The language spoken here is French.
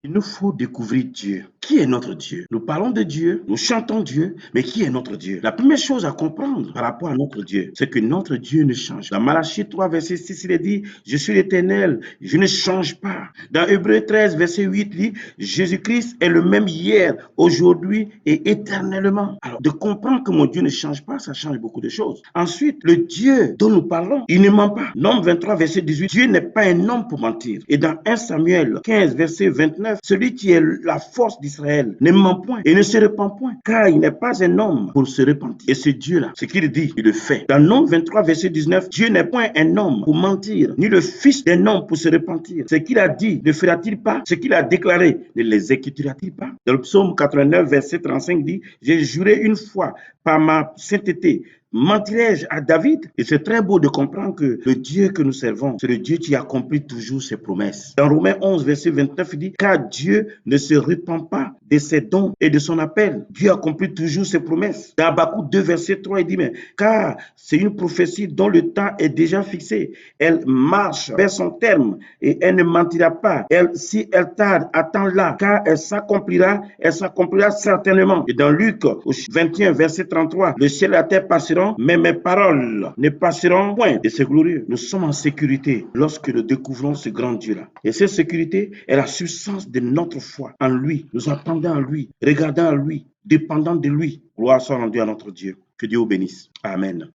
Il nous faut découvrir Dieu. Qui est notre Dieu? Nous parlons de Dieu, nous chantons Dieu, mais qui est notre Dieu? La première chose à comprendre par rapport à notre Dieu, c'est que notre Dieu ne change pas. Dans Malachie 3, verset 6, il est dit, je suis l'Éternel, je ne change pas. Dans Hébreux 13, verset 8, il dit, Jésus-Christ est le même hier, aujourd'hui et éternellement. Alors, de comprendre que mon Dieu ne change pas, ça change beaucoup de choses. Ensuite, le Dieu dont nous parlons, il ne ment pas. Nombre 23, verset 18, Dieu n'est pas un homme pour mentir. Et dans 1 Samuel 15, verset 29, celui qui est la force d'Israël ne ment point et ne se repent point, car il n'est pas un homme pour se repentir. Et ce Dieu-là, ce qu'il dit, il le fait. Dans Nombre 23, verset 19, Dieu n'est point un homme pour mentir, ni le fils d'un homme pour se repentir. Ce qu'il a dit, ne fera-t-il pas? Ce qu'il a déclaré, ne l'exécutera-t-il pas? Dans le psaume 89, verset 35 dit, j'ai juré une fois par ma sainteté, mentirais-je à David? Et c'est très beau de comprendre que le Dieu que nous servons, c'est le Dieu qui accomplit toujours ses promesses. Dans Romains 11, verset 29, il dit, car Dieu ne se repent pas de ses dons et de son appel. Dieu accomplit toujours ses promesses. Dans Habakkuk 2, verset 3, il dit, mais car c'est une prophétie dont le temps est déjà fixé. Elle marche vers son terme et elle ne mentira pas. Si elle tarde, attends-la, car elle s'accomplira certainement. Et dans Luc 21, verset 33, le ciel et la terre passeront, mais mes paroles ne passeront point. Et c'est glorieux. Nous sommes en sécurité lorsque nous découvrons ce grand Dieu-là. Et cette sécurité est la substance de notre foi en lui. Nous attendons en lui, regardant en lui, dépendant de lui. Gloire soit rendue à notre Dieu. Que Dieu vous bénisse. Amen.